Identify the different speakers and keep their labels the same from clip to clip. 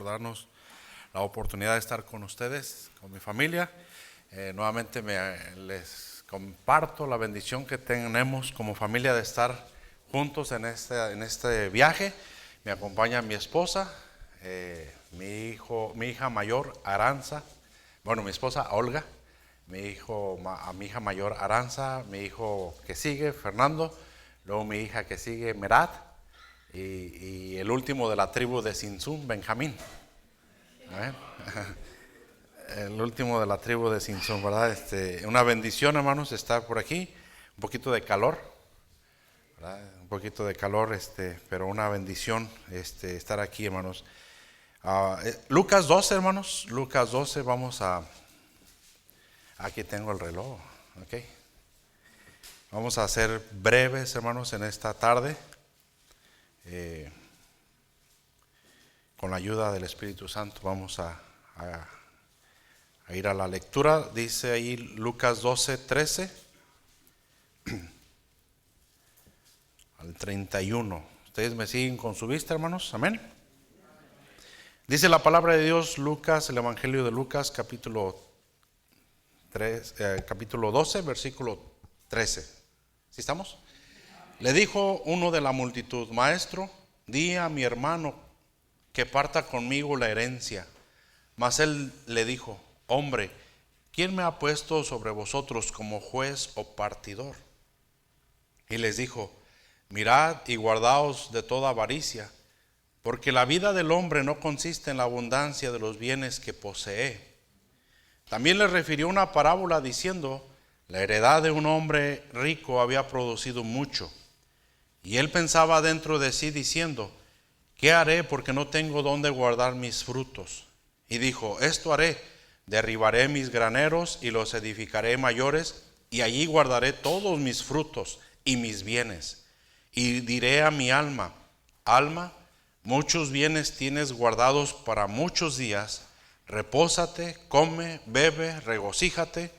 Speaker 1: darnos la oportunidad de estar con ustedes, con mi familia. Nuevamente les comparto la bendición que tenemos como familia de estar juntos en este viaje. Me acompaña mi esposa, mi hija mayor Aranza, mi esposa Olga, mi hija mayor Aranza, mi hijo que sigue Fernando, luego mi hija que sigue Merat y el último de la tribu de Sinsum, Benjamín. El último de la tribu de Sinsum, ¿verdad? Una bendición, hermanos, estar por aquí. Un poquito de calor, ¿verdad? Un poquito de calor, pero una bendición estar aquí, hermanos. Lucas 12, hermanos. Lucas 12, aquí tengo el reloj, ¿ok? Vamos a ser breves, hermanos, en esta tarde. Con la ayuda del Espíritu Santo vamos a ir a la lectura. Dice ahí Lucas 12, 13 al 31. Ustedes me siguen con su vista, hermanos. Amén. Dice la palabra de Dios, Lucas, el Evangelio de Lucas, capítulo 12, versículo 13. ¿Sí estamos? Le dijo uno de la multitud: Maestro, di a mi hermano que parta conmigo la herencia. Mas él le dijo: Hombre, ¿quién me ha puesto sobre vosotros como juez o partidor? Y les dijo: Mirad y guardaos de toda avaricia, porque la vida del hombre no consiste en la abundancia de los bienes que posee. También le refirió una parábola diciendo: La heredad de un hombre rico había producido mucho. Y él pensaba dentro de sí diciendo: ¿Qué haré porque no tengo dónde guardar mis frutos? Y dijo: Esto haré: derribaré mis graneros y los edificaré mayores, y allí guardaré todos mis frutos y mis bienes. Y diré a mi alma: Alma, muchos bienes tienes guardados para muchos días. Repósate, come, bebe, regocíjate.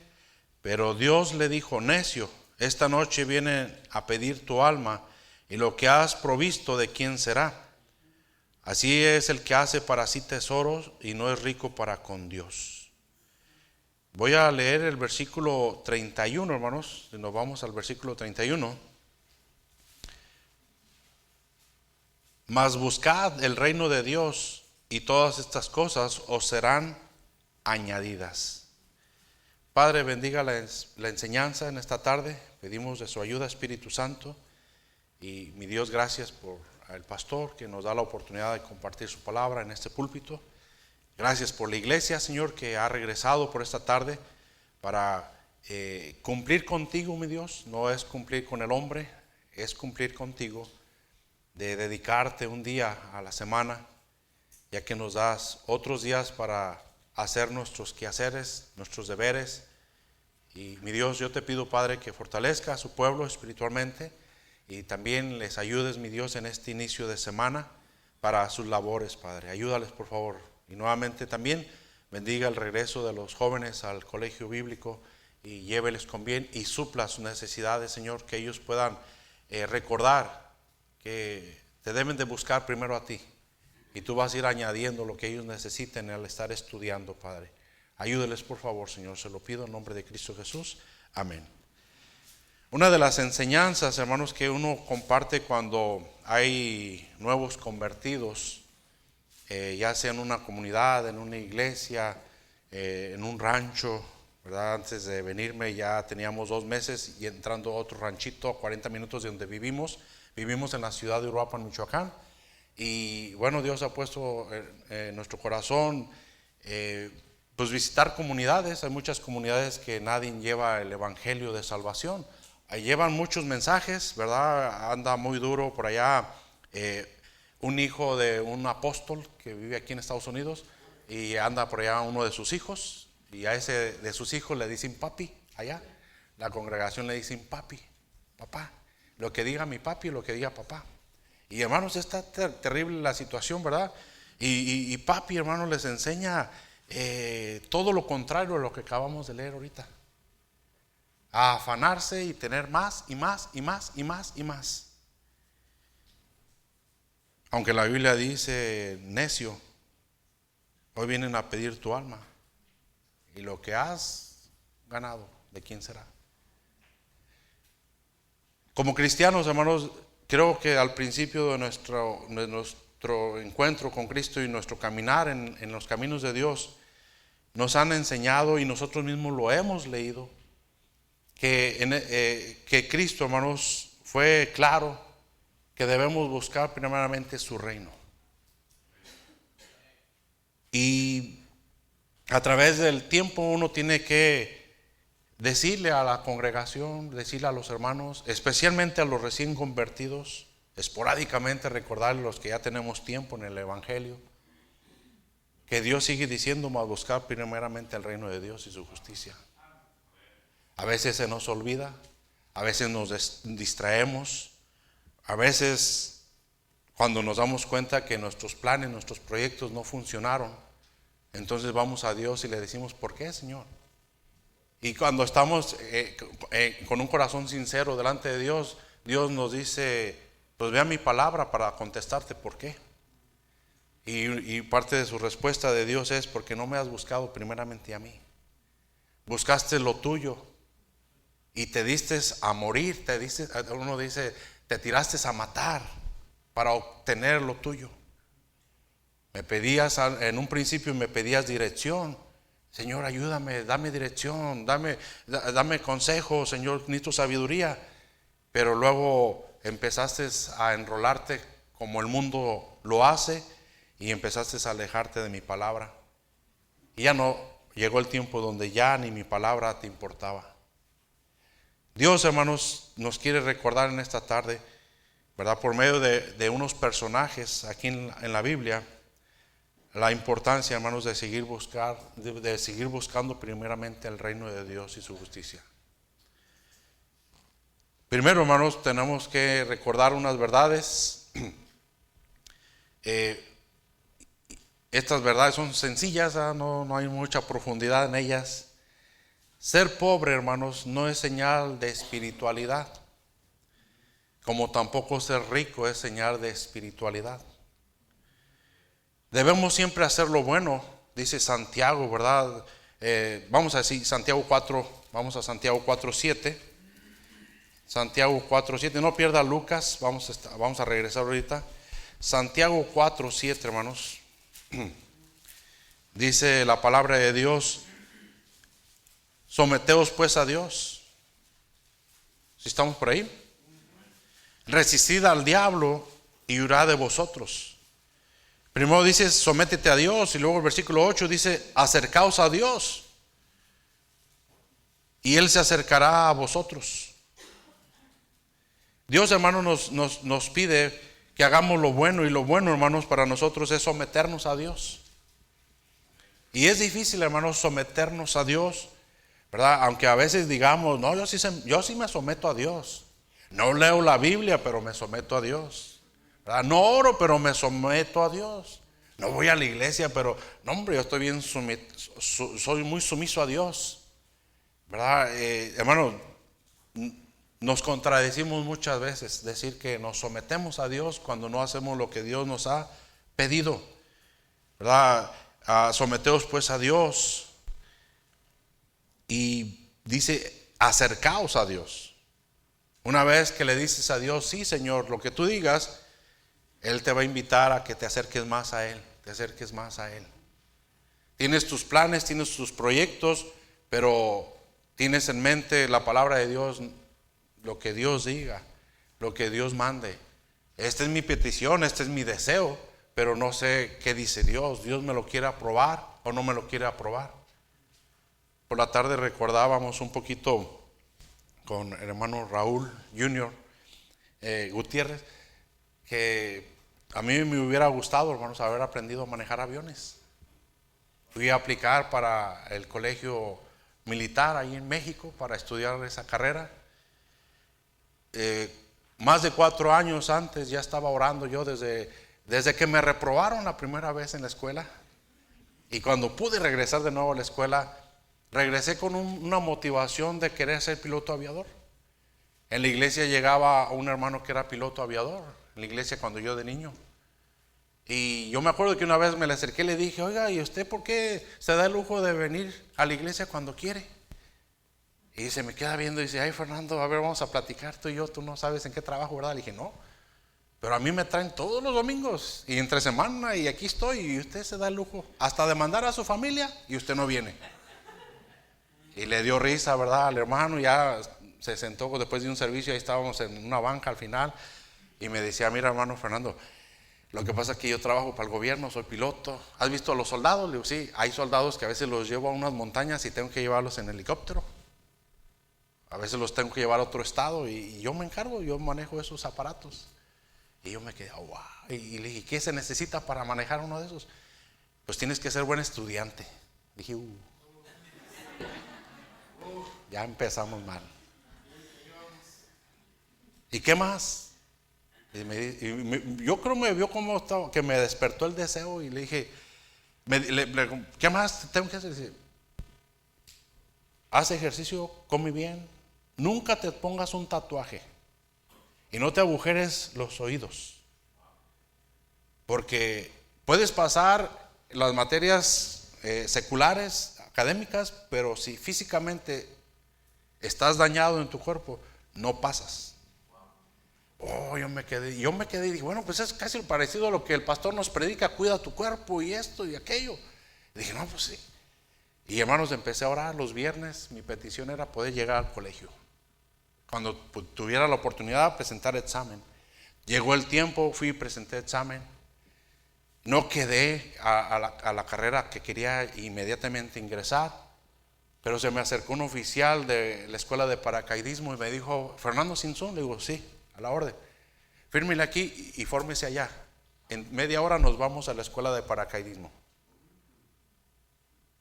Speaker 1: Pero Dios le dijo: Necio, esta noche viene a pedir tu alma, y lo que has provisto, ¿de quién será? Así es el que hace para sí tesoros y no es rico para con Dios. Voy a leer el versículo 31, hermanos. Nos vamos al versículo 31. Mas buscad el reino de Dios, y todas estas cosas os serán añadidas. Padre, bendiga la enseñanza en esta tarde. Pedimos de su ayuda, Espíritu Santo. Y mi Dios, gracias por el pastor que nos da la oportunidad de compartir su palabra en este púlpito. Gracias por la iglesia, Señor, que ha regresado por esta tarde para cumplir contigo, mi Dios. No es cumplir con el hombre, es cumplir contigo, de dedicarte un día a la semana, ya que nos das otros días para hacer nuestros quehaceres, nuestros deberes. Y mi Dios, yo te pido, Padre, que fortalezca a su pueblo espiritualmente y también les ayudes, mi Dios, en este inicio de semana para sus labores, Padre. Ayúdales, por favor. Y nuevamente también bendiga el regreso de los jóvenes al colegio bíblico y lléveles con bien y supla sus necesidades, Señor, que ellos puedan recordar que te deben de buscar primero a ti. Y tú vas a ir añadiendo lo que ellos necesiten al estar estudiando, Padre. Ayúdeles, por favor, Señor. Se lo pido en nombre de Cristo Jesús. Amén. Una de las enseñanzas, hermanos, que uno comparte cuando hay nuevos convertidos, ya sea en una comunidad, en una iglesia, en un rancho, ¿verdad? Antes de venirme ya teníamos 2 meses y entrando a otro ranchito a 40 minutos de donde vivimos. Vivimos en la ciudad de Uruapan, Michoacán. Y bueno, Dios ha puesto en nuestro corazón pues visitar comunidades. Hay muchas comunidades que nadie lleva el evangelio de salvación. Llevan muchos mensajes, ¿verdad? Anda muy duro por allá un hijo de un apóstol que vive aquí en Estados Unidos, y anda por allá uno de sus hijos, y a ese de sus hijos le dicen papi. Allá la congregación le dicen papi, papá, lo que diga mi papi, lo que diga papá. Y hermanos, está terrible la situación, ¿verdad? Y papi, hermanos, les enseña todo lo contrario a lo que acabamos de leer ahorita: a afanarse y tener más y más y más y más y más. Aunque la Biblia dice necio, Hoy vienen a pedir tu alma. Y lo que has ganado, ¿de quién será? Como cristianos, hermanos, creo que al principio de nuestro encuentro con Cristo y nuestro caminar en los caminos de Dios, nos han enseñado, y nosotros mismos lo hemos leído, que Cristo, hermanos, fue claro que debemos buscar primeramente su reino. Y a través del tiempo uno tiene que decirle a la congregación, decirle a los hermanos, especialmente a los recién convertidos, esporádicamente recordarles a los que ya tenemos tiempo en el Evangelio, que Dios sigue diciendo, mas buscar primeramente el reino de Dios y su justicia. A veces se nos olvida, a veces nos distraemos, a veces cuando nos damos cuenta que nuestros planes, nuestros proyectos no funcionaron, entonces vamos a Dios y le decimos, ¿por qué, Señor? Y cuando estamos con un corazón sincero delante de Dios, Dios nos dice, pues vea mi palabra para contestarte por qué. Y parte de su respuesta de Dios es, porque no me has buscado primeramente a mí. Buscaste lo tuyo y te diste a morir, uno dice, te tiraste a matar para obtener lo tuyo. Me pedías, en un principio me pedías dirección. Señor, ayúdame, dame dirección, dame consejo, Señor, necesito sabiduría. Pero luego empezaste a enrolarte como el mundo lo hace y empezaste a alejarte de mi palabra. Y ya no, llegó el tiempo donde ya ni mi palabra te importaba. Dios, hermanos, nos quiere recordar en esta tarde, ¿verdad? Por medio de unos personajes aquí en la Biblia, la importancia, hermanos, de seguir buscando primeramente el reino de Dios y su justicia. Primero, hermanos, tenemos que recordar unas verdades. Estas verdades son sencillas, no hay mucha profundidad en ellas. Ser pobre, hermanos, no es señal de espiritualidad, como tampoco ser rico es señal de espiritualidad. Debemos siempre hacer lo bueno, dice Santiago, ¿verdad? Vamos a decir Santiago 4, vamos a Santiago 4:7. Santiago 4:7, no pierda Lucas, vamos a regresar ahorita. Santiago 4:7, hermanos. Dice la palabra de Dios, someteos pues a Dios. ¿Sí estamos por ahí? Resistid al diablo y huirá de vosotros. Primero dice, sométete a Dios, y luego el versículo 8 dice, acercaos a Dios y Él se acercará a vosotros. Dios, hermano, nos pide que hagamos lo bueno, y lo bueno, hermanos, para nosotros es someternos a Dios. Y es difícil, hermanos, someternos a Dios, ¿verdad? Aunque a veces digamos, no, yo sí me someto a Dios. No leo la Biblia, pero me someto a Dios. ¿Verdad? No oro, pero me someto a Dios. No voy a la iglesia, pero no, hombre, yo estoy bien soy muy sumiso a Dios. ¿Verdad? Hermano, nos contradecimos muchas veces, decir que nos sometemos a Dios cuando no hacemos lo que Dios nos ha pedido. ¿Verdad? Someteos pues a Dios. Y dice, acercaos a Dios. Una vez que le dices a Dios, sí, Señor, lo que tú digas, Él te va a invitar a que te acerques más a Él, Tienes tus planes, tienes tus proyectos, pero tienes en mente la palabra de Dios, lo que Dios diga, lo que Dios mande. Esta es mi petición, este es mi deseo, pero no sé qué dice Dios. Dios me lo quiere aprobar o no me lo quiere aprobar. Por la tarde recordábamos un poquito con el hermano Raúl Jr. Gutiérrez, que a mí me hubiera gustado, hermanos, haber aprendido a manejar aviones. Fui a aplicar para el colegio militar ahí en México para estudiar esa carrera. Más de 4 años antes ya estaba orando yo desde que me reprobaron la primera vez en la escuela. Y cuando pude regresar de nuevo a la escuela, regresé con una motivación de querer ser piloto aviador. En la iglesia llegaba un hermano que era piloto aviador, en la iglesia cuando yo de niño. Y yo me acuerdo que una vez me le acerqué y le dije, oiga, ¿y usted por qué se da el lujo de venir a la iglesia cuando quiere? Y se me queda viendo y dice, ay, Fernando, a ver, vamos a platicar tú y yo, tú no sabes en qué trabajo, ¿verdad? Le dije, no, pero a mí me traen todos los domingos y entre semana y aquí estoy, y usted se da el lujo hasta de mandar a su familia y usted no viene. Y le dio risa, ¿verdad? Al hermano ya se sentó después de un servicio, ahí estábamos en una banca al final, y me decía, mira, hermano Fernando, lo que pasa es que yo trabajo para el gobierno, soy piloto. ¿Has visto a los soldados? Le digo, sí, hay soldados que a veces los llevo a unas montañas y tengo que llevarlos en helicóptero. A veces los tengo que llevar a otro estado y yo me encargo, yo manejo esos aparatos. Y yo me quedé, oh, wow. Y le dije, ¿qué se necesita para manejar uno de esos? Pues tienes que ser buen estudiante. Dije, ya empezamos mal. ¿Y qué más? Yo creo me vio como estaba, que me despertó el deseo y le dije, ¿qué más tengo que hacer? Dice, haz ejercicio, come bien, nunca te pongas un tatuaje y no te agujeres los oídos, porque puedes pasar las materias seculares, académicas, pero si físicamente estás dañado en tu cuerpo, no pasas. Oh, yo me quedé y dije, bueno, pues es casi parecido a lo que el pastor nos predica, cuida tu cuerpo y esto y aquello. Y dije, no, pues sí. Y hermanos, empecé a orar los viernes. Mi petición era poder llegar al colegio cuando tuviera la oportunidad de presentar examen. Llegó el tiempo, fui y presenté examen. No quedé a la carrera que quería inmediatamente ingresar, pero se me acercó un oficial de la escuela de paracaidismo y me dijo, Fernando Sinzón. Le digo, sí, a la orden. Fírmele aquí y fórmese allá. En media hora nos vamos a la escuela de paracaidismo.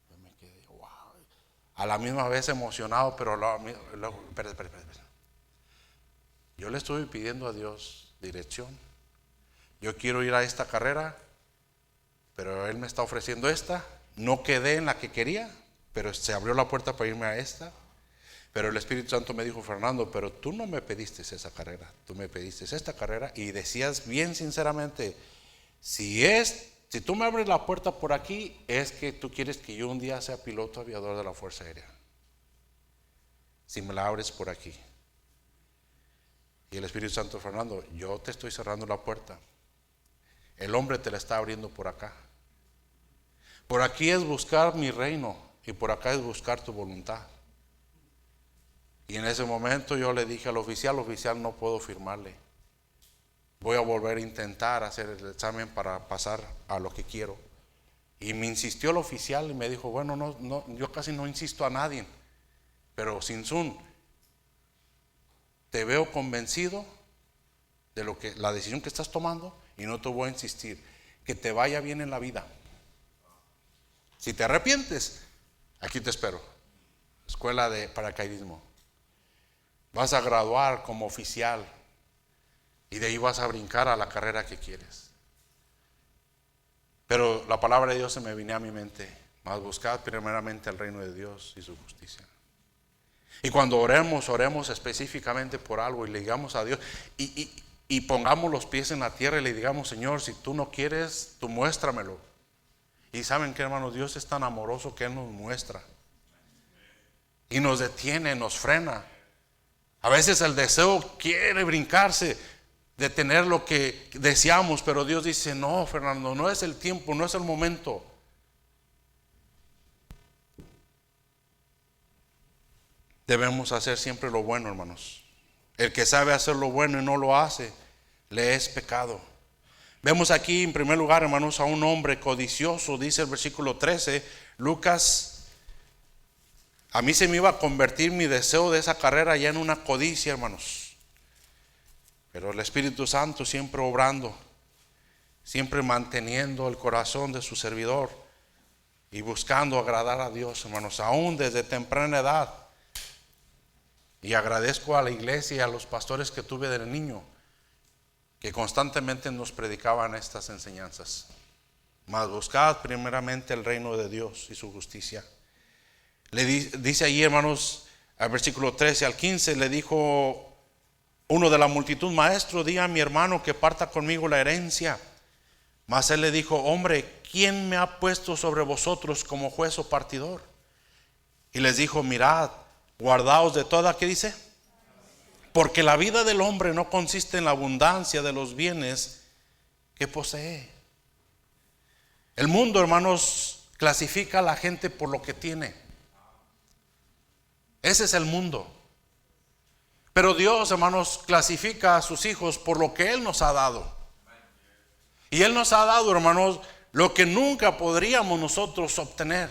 Speaker 1: Yo me quedé, wow. A la misma vez emocionado, pero espera. Yo le estoy pidiendo a Dios dirección. Yo quiero ir a esta carrera, pero Él me está ofreciendo esta. No quedé en la que quería, pero se abrió la puerta para irme a esta. Pero el Espíritu Santo me dijo, Fernando, pero tú no me pediste esa carrera, tú me pediste esta carrera y decías bien sinceramente, si tú me abres la puerta por aquí, es que tú quieres que yo un día sea piloto aviador de la Fuerza Aérea. Si me la abres por aquí. Y el Espíritu Santo, Fernando, yo te estoy cerrando la puerta. El hombre te la está abriendo por acá. Por aquí es buscar mi reino y por acá es buscar tu voluntad. Y en ese momento yo le dije al oficial, no puedo firmarle. Voy a volver a intentar hacer el examen para pasar a lo que quiero. Y me insistió el oficial y me dijo, bueno, no, yo casi no insisto a nadie, pero Sinzún, te veo convencido de la decisión que estás tomando y no te voy a insistir. Que te vaya bien en la vida. Si te arrepientes, aquí te espero. Escuela de paracaidismo. Vas a graduar como oficial y de ahí vas a brincar a la carrera que quieres. Pero la palabra de Dios se me vino a mi mente, mas buscad primeramente el reino de Dios y su justicia. Y cuando oremos específicamente por algo y le digamos a Dios y pongamos los pies en la tierra y le digamos, Señor, si tú no quieres, tú muéstramelo. Y saben que, hermanos, Dios es tan amoroso que Él nos muestra y nos detiene, nos frena. A veces el deseo quiere brincarse de tener lo que deseamos, pero Dios dice, no, Fernando, no es el tiempo, no es el momento. Debemos hacer siempre lo bueno, hermanos. El que sabe hacer lo bueno y no lo hace, le es pecado. Vemos aquí en primer lugar, hermanos, a un hombre codicioso, dice el versículo 13, Lucas. A mí se me iba a convertir mi deseo de esa carrera ya en una codicia, hermanos. Pero el Espíritu Santo siempre obrando, siempre manteniendo el corazón de su servidor y buscando agradar a Dios, hermanos, aún desde temprana edad. Y agradezco a la iglesia y a los pastores que tuve de niño, que constantemente nos predicaban estas enseñanzas. Mas buscad primeramente el reino de Dios y su justicia. Le dice ahí, hermanos, al versículo 13 al 15, le dijo uno de la multitud, maestro, di a mi hermano que parta conmigo la herencia. Mas él le dijo: hombre, ¿quién me ha puesto sobre vosotros como juez o partidor? Y les dijo: mirad, guardaos de toda, ¿qué dice? Porque la vida del hombre no consiste en la abundancia de los bienes que posee. El mundo, hermanos, clasifica a la gente por lo que tiene. Ese es el mundo. Pero Dios, hermanos, clasifica a sus hijos por lo que Él nos ha dado. Y Él nos ha dado, hermanos, lo que nunca podríamos nosotros obtener.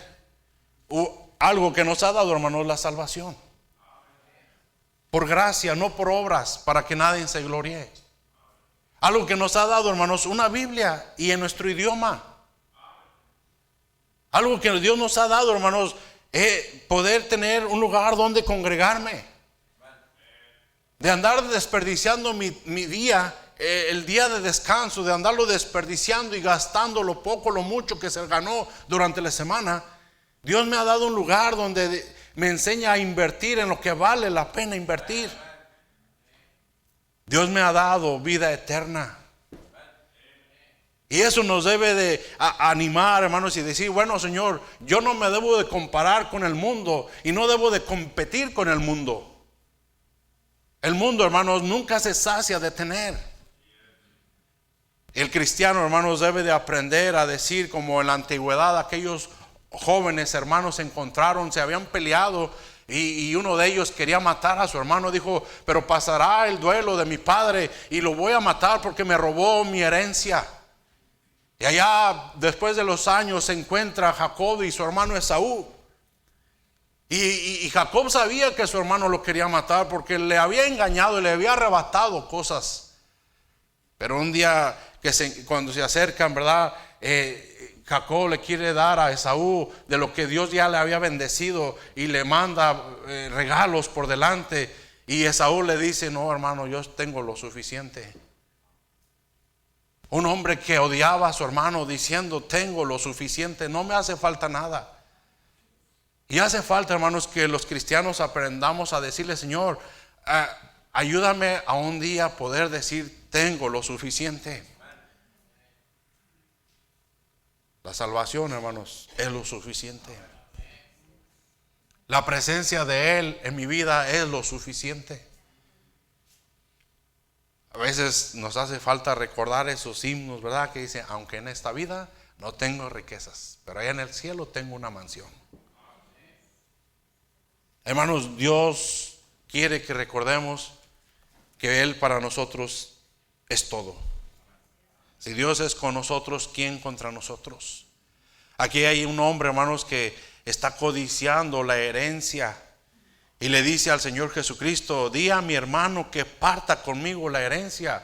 Speaker 1: Algo que nos ha dado, hermanos, la salvación. Por gracia, no por obras, para que nadie se gloríe. Algo que nos ha dado, hermanos, una Biblia y en nuestro idioma. Algo que Dios nos ha dado, hermanos, poder tener un lugar donde congregarme. De andar desperdiciando mi día, el día de descanso, de andarlo desperdiciando y gastando lo poco, lo mucho que se ganó durante la semana. Dios me ha dado un lugar donde me enseña a invertir en lo que vale la pena invertir. Dios me ha dado vida eterna. Y eso nos debe de animar, hermanos, y decir: bueno, Señor, yo no me debo de comparar con el mundo y no debo de competir con el mundo. El mundo, hermanos, nunca se sacia de tener. El cristiano, hermanos, debe de aprender a decir, como en la antigüedad aquellos jóvenes hermanos se encontraron, se habían peleado, y uno de ellos quería matar a su hermano. Dijo: pero pasará el duelo de mi padre y lo voy a matar porque me robó mi herencia. Y allá, después de los años, se encuentra Jacob y su hermano Esaú. Y Jacob sabía que su hermano lo quería matar porque le había engañado y le había arrebatado cosas. Pero un día cuando se acercan, ¿verdad? Jacob le quiere dar a Esaú de lo que Dios ya le había bendecido y le manda regalos por delante. Y Esaú le dice: no, hermano, yo tengo lo suficiente. Un hombre que odiaba a su hermano diciendo: tengo lo suficiente, no me hace falta nada. Y hace falta, hermanos, que los cristianos aprendamos a decirle: Señor, ayúdame a un día poder decir: tengo lo suficiente. La salvación, hermanos, es lo suficiente. La presencia de Él en mi vida es lo suficiente. A veces nos hace falta recordar esos himnos, ¿verdad? Que dice: aunque en esta vida no tengo riquezas, pero allá en el cielo tengo una mansión. Hermanos, Dios quiere que recordemos que Él para nosotros es todo. Si Dios es con nosotros, ¿quién contra nosotros? Aquí hay un hombre, hermanos, que está codiciando la herencia y le dice al Señor Jesucristo: di a mi hermano que parta conmigo la herencia.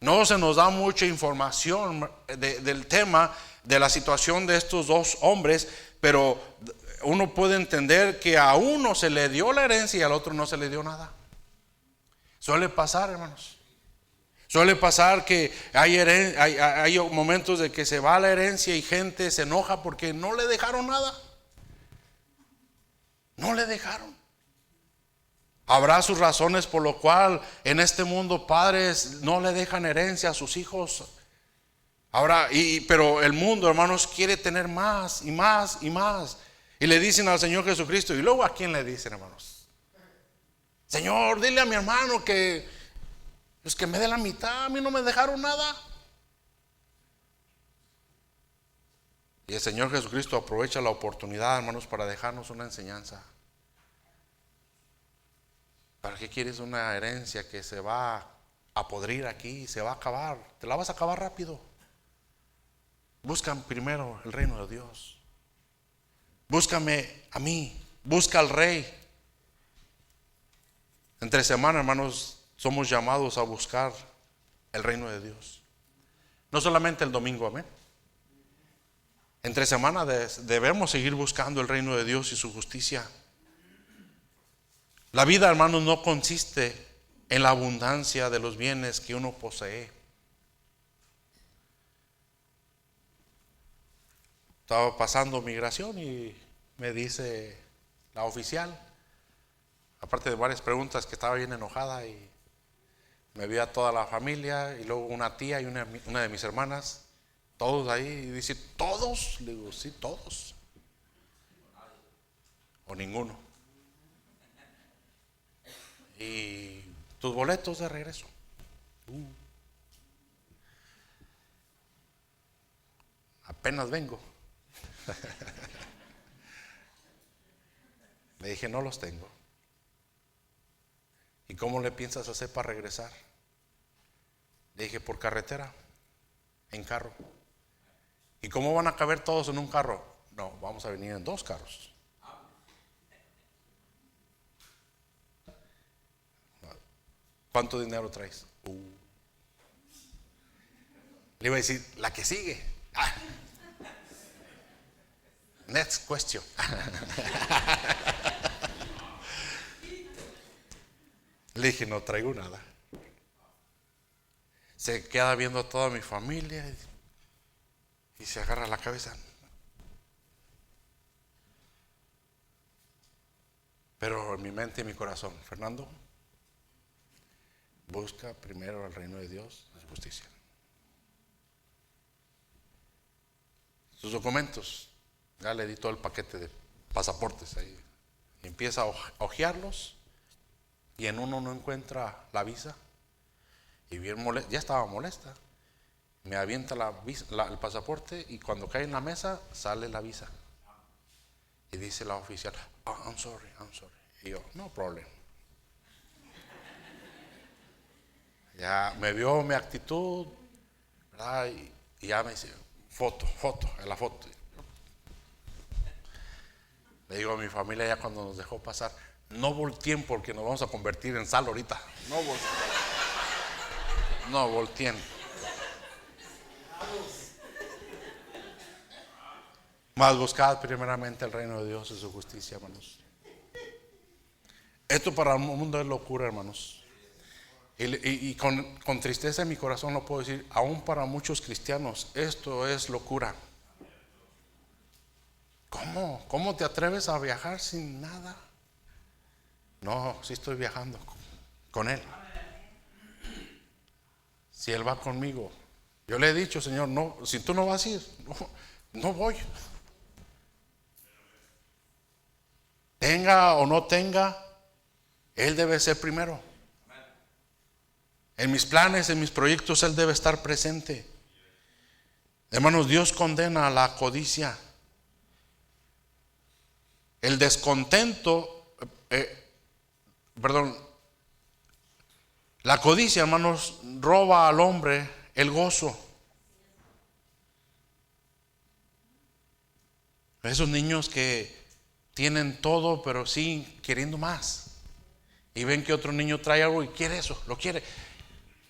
Speaker 1: No se nos da mucha información del tema, de la situación de estos dos hombres, pero uno puede entender que a uno se le dio la herencia y al otro no se le dio nada. Suele pasar, hermanos. Suele pasar que hay momentos de que se va la herencia y gente se enoja porque no le dejaron nada. No le dejaron. Habrá sus razones por lo cual en este mundo padres no le dejan herencia a sus hijos. Pero el mundo, hermanos, quiere tener más y más y más. Y le dicen al Señor Jesucristo, y luego ¿a quién le dicen, hermanos? Señor, dile a mi hermano que me dé la mitad, a mí no me dejaron nada. Y el Señor Jesucristo aprovecha la oportunidad, hermanos, para dejarnos una enseñanza. ¿Para qué quieres una herencia que se va a podrir aquí, se va a acabar? Te la vas a acabar rápido. Buscan primero el reino de Dios. Búscame a mí, busca al Rey. Entre semana, hermanos, somos llamados a buscar el reino de Dios. No solamente el domingo, amén. Entre semana debemos seguir buscando el reino de Dios y su justicia. La vida, hermanos, no consiste en la abundancia de los bienes que uno posee. Estaba pasando migración y me dice la oficial, aparte de varias preguntas, que estaba bien enojada, y me vi a toda la familia y luego una tía y una de mis hermanas, Todos ahí. Y dice, ¿todos? Le digo, sí, todos. O ninguno. Y tus boletos de regreso. Apenas vengo. Le dije, no los tengo. ¿Y cómo le piensas hacer para regresar? Le dije, por carretera, en carro. ¿Y cómo van a caber todos en un carro? No, vamos a venir en 2 carros. ¿Cuánto dinero traes? Le iba a decir, la que sigue. Next question. Le dije, no traigo nada. Se queda viendo a toda mi familia y se agarra la cabeza. Pero en mi mente y mi corazón, Fernando, busca primero el reino de Dios y su justicia. Sus documentos, ya le di todo el paquete de pasaportes ahí. Y empieza a hojearlos y en uno no encuentra la visa. Y bien molesta, ya estaba molesta. Me avienta el pasaporte y cuando cae en la mesa sale la visa. Y dice la oficial, I'm sorry. Y yo, no problem. Ya me vio mi actitud, ¿verdad? Y ya me dice, foto, en la foto. Le digo a mi familia ya cuando nos dejó pasar, no volteen porque nos vamos a convertir en sal ahorita. No volteen. Mas buscad primeramente el reino de Dios y su justicia, hermanos. Esto para el mundo es locura, hermanos. Y con tristeza en mi corazón lo puedo decir, aún para muchos cristianos, esto es locura. ¿Cómo te atreves a viajar sin nada? No, sí estoy viajando con Él. Si Él va conmigo, yo le he dicho, Señor, no, si tú no vas a ir, no voy. Tenga o no tenga, Él debe ser primero. En mis planes, en mis proyectos, Él debe estar presente. Hermanos, Dios condena la codicia. El descontento, la codicia, hermanos, roba al hombre el gozo. Esos niños que tienen todo, pero sí queriendo más. Y ven que otro niño trae algo y quiere eso, lo quiere.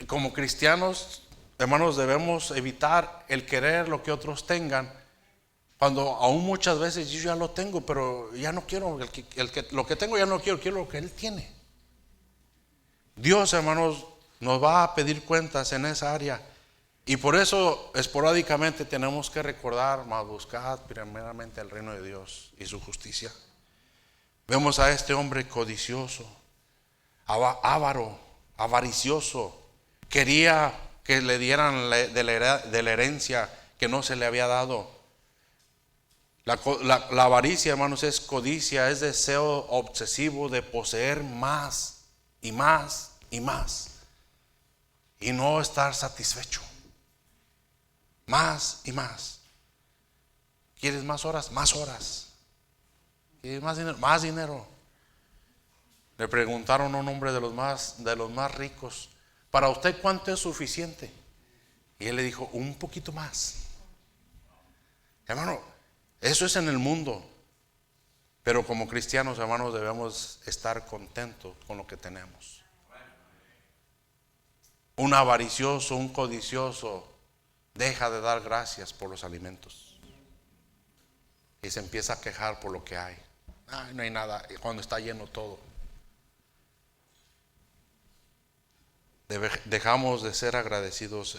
Speaker 1: Como cristianos, hermanos, debemos evitar el querer lo que otros tengan, cuando aún muchas veces yo ya lo tengo, pero ya no quiero lo que tengo, ya no quiero lo que Él tiene. Dios, hermanos, nos va a pedir cuentas en esa área, y por eso esporádicamente tenemos que recordar, más buscad primeramente el reino de Dios y su justicia. Vemos a este hombre codicioso, avaro, avaricioso. Quería que le dieran de la herencia que no se le había dado. La avaricia, hermanos, es codicia, es deseo obsesivo de poseer más y más y más, y no estar satisfecho. Más y más. ¿Quieres más horas? Más horas. ¿Quieres más dinero? Más dinero. Le preguntaron a un hombre de los más ricos, ¿para usted cuánto es suficiente? Y él le dijo, un poquito más. Hermano, eso es en el mundo. Pero como cristianos, hermanos, debemos estar contentos con lo que tenemos. Un avaricioso, un codicioso, deja de dar gracias por los alimentos y se empieza a quejar por lo que hay. Ay, no hay nada, cuando está lleno todo. Dejamos de ser agradecidos.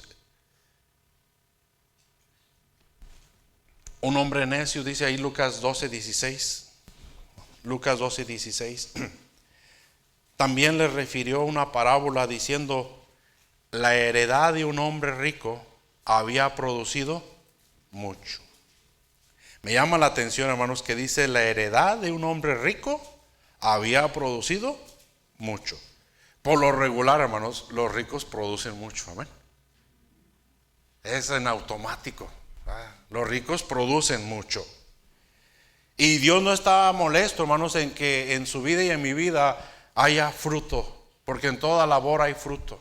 Speaker 1: Un hombre necio, dice ahí Lucas 12:16. Lucas 12:16. También le refirió una parábola diciendo: la heredad de un hombre rico había producido mucho. Me llama la atención, hermanos, que dice la heredad de un hombre rico había producido mucho. Por lo regular, hermanos, los ricos producen mucho, amén. Es en automático. Los ricos producen mucho. Y Dios no está molesto, hermanos, en que en su vida y en mi vida haya fruto, porque en toda labor hay fruto.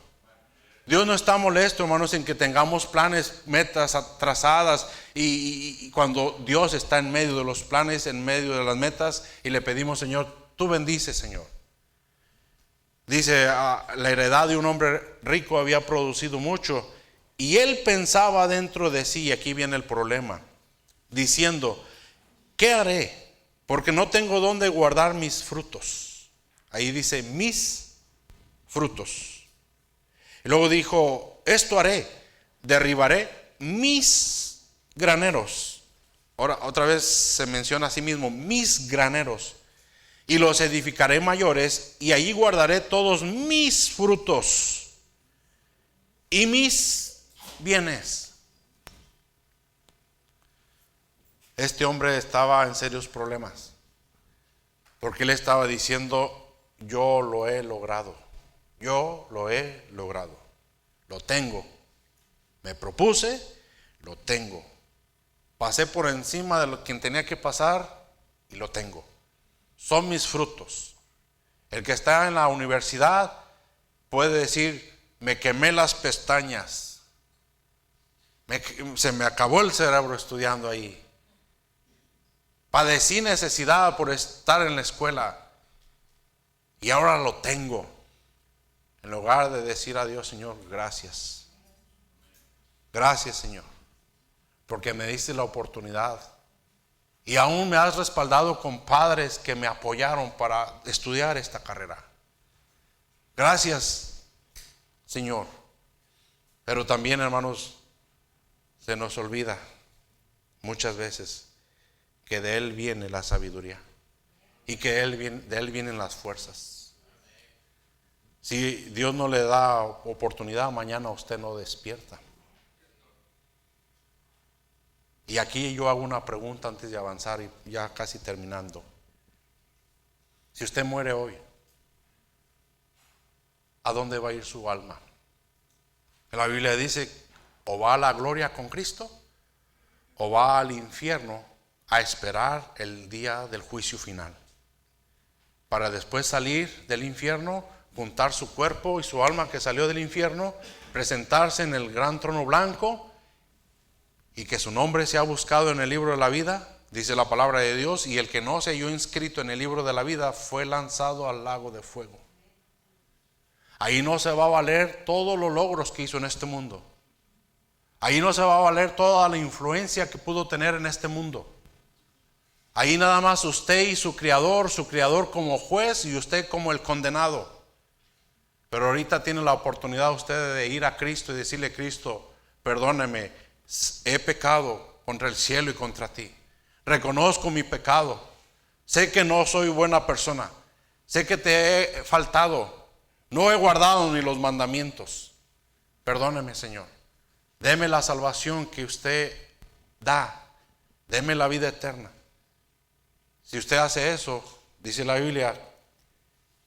Speaker 1: Dios no está molesto, hermanos, en que tengamos planes, metas trazadas y cuando Dios está en medio de los planes, en medio de las metas, y le pedimos, Señor, tú bendice, Señor. Dice, la heredad de un hombre rico había producido mucho, y él pensaba dentro de sí, y aquí viene el problema, diciendo, ¿qué haré? Porque no tengo dónde guardar mis frutos. Ahí dice, mis frutos. Y luego dijo, esto haré, derribaré mis graneros. Ahora otra vez se menciona a sí mismo, mis graneros. Y los edificaré mayores, y allí guardaré todos mis frutos y mis bienes. Este hombre estaba en serios problemas, porque él estaba diciendo, yo lo he logrado, yo lo he logrado, lo tengo, me propuse, lo tengo, pasé por encima de lo que tenía que pasar y lo tengo, son mis frutos. El que está en la universidad puede decir, me quemé las pestañas, se me acabó el cerebro estudiando ahí. Padecí necesidad por estar en la escuela y ahora lo tengo. En lugar de decir a Dios, Señor, gracias. Gracias, Señor, porque me diste la oportunidad. Y aún me has respaldado con padres que me apoyaron para estudiar esta carrera. Gracias, Señor. Pero también, hermanos, se nos olvida muchas veces que de Él viene la sabiduría y que de Él vienen las fuerzas. Si Dios no le da oportunidad, mañana usted no despierta. Y aquí yo hago una pregunta antes de avanzar y ya casi terminando. Si usted muere hoy, ¿a dónde va a ir su alma? La Biblia dice, o va a la gloria con Cristo, o va al infierno a esperar el día del juicio final, para después salir del infierno, juntar su cuerpo y su alma que salió del infierno, presentarse en el gran trono blanco y que su nombre sea buscado en el libro de la vida, dice la palabra de Dios, y el que no se halló inscrito en el libro de la vida fue lanzado al lago de fuego. Ahí no se va a valer todos los logros que hizo en este mundo. Ahí no se va a valer toda la influencia que pudo tener en este mundo. Ahí nada más usted y su creador como juez y usted como el condenado. Pero ahorita tiene la oportunidad usted de ir a Cristo y decirle, Cristo, perdóneme, he pecado contra el cielo y contra ti. Reconozco mi pecado. Sé que no soy buena persona. Sé que te he faltado. No he guardado ni los mandamientos. Perdóneme, Señor. Deme la salvación que usted da. Deme la vida eterna. Si usted hace eso, dice la Biblia,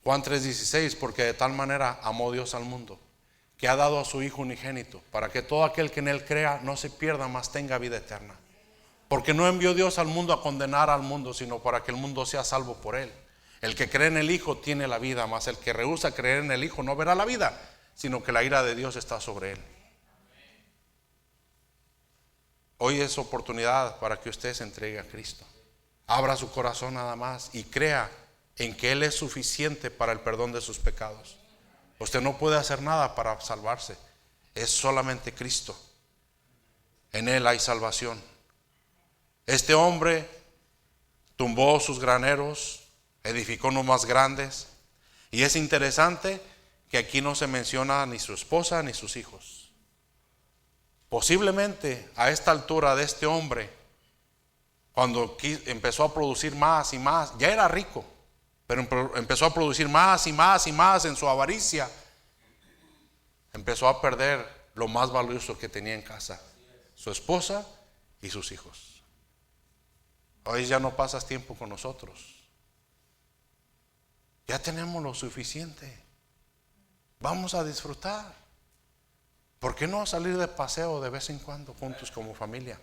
Speaker 1: Juan 3:16, porque de tal manera amó Dios al mundo, que ha dado a su Hijo unigénito, para que todo aquel que en Él crea no se pierda, mas tenga vida eterna. Porque no envió Dios al mundo a condenar al mundo, sino para que el mundo sea salvo por Él. El que cree en el Hijo tiene la vida, mas el que rehúsa creer en el Hijo no verá la vida, sino que la ira de Dios está sobre él. Hoy es oportunidad para que usted se entregue a Cristo. Abra su corazón nada más y crea en que Él es suficiente para el perdón de sus pecados. Usted no puede hacer nada para salvarse. Es solamente Cristo. En Él hay salvación. Este hombre tumbó sus graneros, edificó unos más grandes. Y es interesante que aquí no se menciona ni su esposa ni sus hijos. Posiblemente a esta altura de este hombre, cuando empezó a producir más y más, ya era rico, pero empezó a producir más y más y más en su avaricia, empezó a perder lo más valioso que tenía en casa, su esposa y sus hijos. Hoy ya no pasas tiempo con nosotros. Ya tenemos lo suficiente. Vamos a disfrutar. ¿Por qué no salir de paseo de vez en cuando juntos como familia?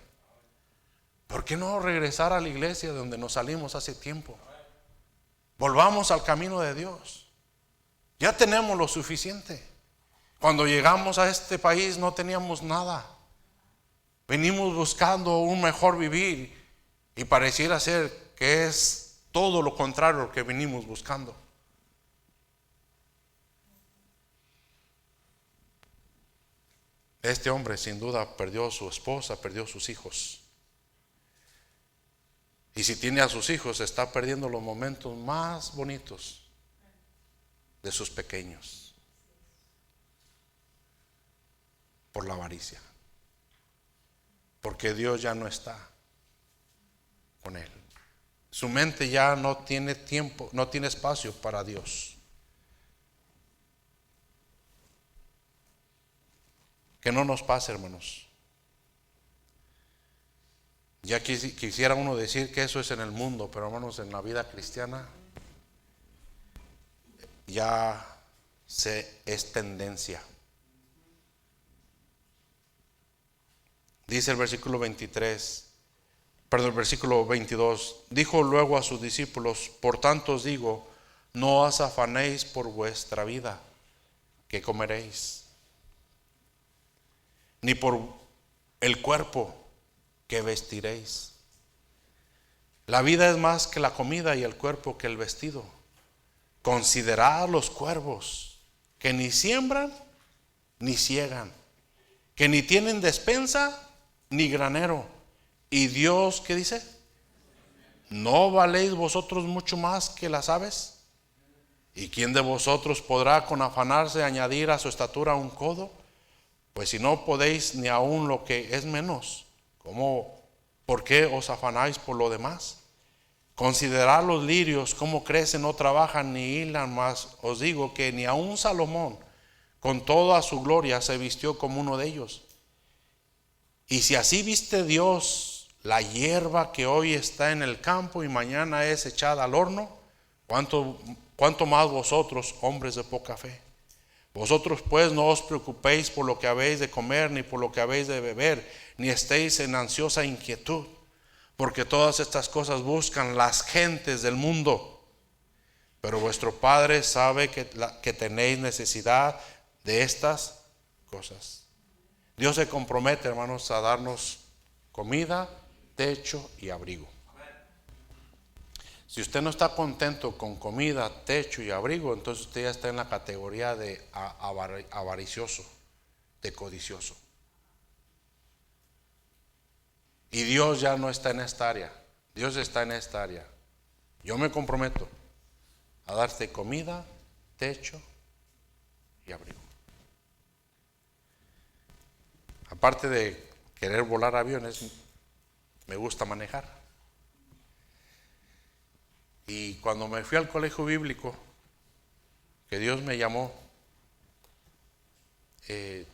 Speaker 1: ¿Por qué no regresar a la iglesia de donde nos salimos hace tiempo? Volvamos al camino de Dios. Ya tenemos lo suficiente. Cuando llegamos a este país no teníamos nada. Venimos buscando un mejor vivir y pareciera ser que es todo lo contrario a lo que venimos buscando. Este hombre sin duda perdió a su esposa, perdió a sus hijos. Y si tiene a sus hijos, está perdiendo los momentos más bonitos de sus pequeños por la avaricia. Porque Dios ya no está con él. Su mente ya no tiene tiempo, no tiene espacio para Dios. Que no nos pase, hermanos. Ya quisiera uno decir que eso es en el mundo, pero hermanos, en la vida cristiana ya es tendencia. Dice el versículo 22, dijo luego a sus discípulos: por tanto os digo, no os afanéis por vuestra vida, que comeréis, ni por el cuerpo, que vestiréis. La vida es más que la comida y el cuerpo que el vestido. Considerad los cuervos, que ni siembran ni siegan, que ni tienen despensa ni granero, y Dios, ¿qué dice? ¿No valéis vosotros mucho más que las aves? ¿Y quién de vosotros podrá con afanarse añadir a su estatura un codo? Pues si no podéis ni aun lo que es menos, ¿por qué os afanáis por lo demás? Considerad los lirios, cómo crecen, no trabajan ni hilan, mas os digo que ni aun Salomón, con toda su gloria, se vistió como uno de ellos. Y si así viste Dios la hierba que hoy está en el campo y mañana es echada al horno, ¿cuánto más vosotros, hombres de poca fe? Vosotros pues no os preocupéis por lo que habéis de comer, ni por lo que habéis de beber, ni estéis en ansiosa inquietud, porque todas estas cosas buscan las gentes del mundo. Pero vuestro Padre sabe que tenéis necesidad de estas cosas. Dios se compromete, hermanos, a darnos comida, techo y abrigo. Si usted no está contento con comida, techo y abrigo, entonces usted ya está en la categoría de avaricioso, de codicioso. Y Dios ya no está en esta área. Dios está en esta área. Yo me comprometo a darte comida, techo y abrigo. Aparte de querer volar aviones, me gusta manejar. Y cuando me fui al colegio bíblico, que Dios me llamó, en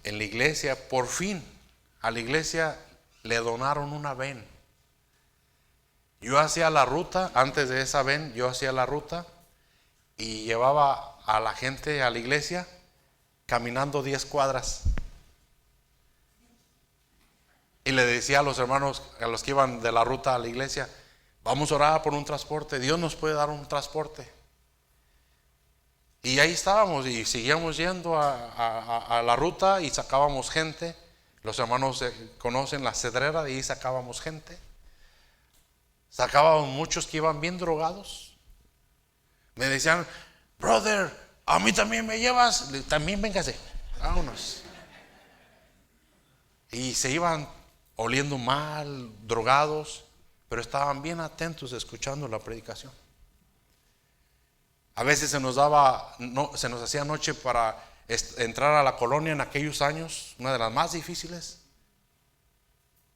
Speaker 1: la iglesia, por fin, a la iglesia le donaron una van. Yo hacía la ruta, antes de esa van, yo hacía la ruta y llevaba a la gente a la iglesia caminando 10 cuadras. Y le decía a los hermanos, a los que iban de la ruta a la iglesia: vamos a orar por un transporte, Dios nos puede dar un transporte. Y ahí estábamos y seguíamos yendo a la ruta y sacábamos gente. Los hermanos conocen la Cedrera, y ahí sacábamos gente. Sacábamos muchos que iban bien drogados. Me decían: brother, a mí también me llevas, también véngase, vámonos. Y se iban oliendo mal, drogados, pero estaban bien atentos escuchando la predicación. A veces se nos hacía noche para entrar a la colonia en aquellos años, una de las más difíciles.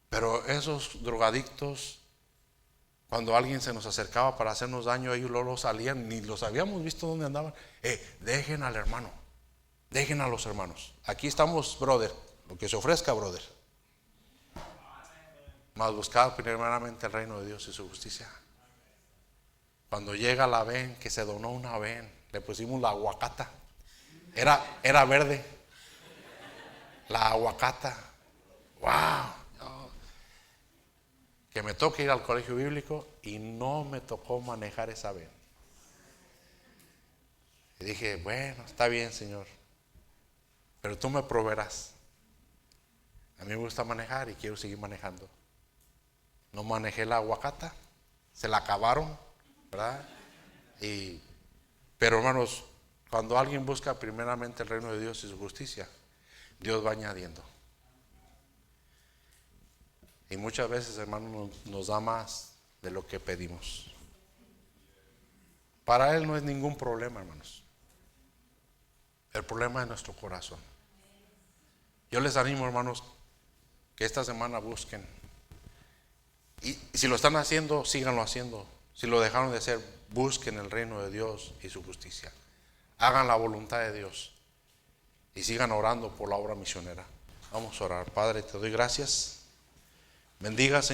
Speaker 1: Pero esos drogadictos, cuando alguien se nos acercaba para hacernos daño, ellos luego salían, ni los habíamos visto dónde andaban. Dejen al hermano, dejen a los hermanos. Aquí estamos, brother, lo que se ofrezca, brother. Mas buscad primeramente el reino de Dios y su justicia. Cuando llega la ven, que se donó una ven, le pusimos la aguacata. Era verde. La aguacata. ¡Wow! Que me toque ir al colegio bíblico y no me tocó manejar esa ven. Y dije, bueno, está bien, Señor, pero tú me proveerás. A mí me gusta manejar y quiero seguir manejando. No manejé la aguacata, se la acabaron, ¿verdad? Pero hermanos, cuando alguien busca primeramente el reino de Dios y su justicia, Dios va añadiendo. Y muchas veces, hermanos, nos da más de lo que pedimos. Para Él no es ningún problema, hermanos. El problema es nuestro corazón. Yo les animo, hermanos, que esta semana busquen. Y si lo están haciendo, síganlo haciendo. Si lo dejaron de hacer, busquen el reino de Dios y su justicia. Hagan la voluntad de Dios. Y sigan orando por la obra misionera. Vamos a orar. Padre, te doy gracias. Bendiga, Señor.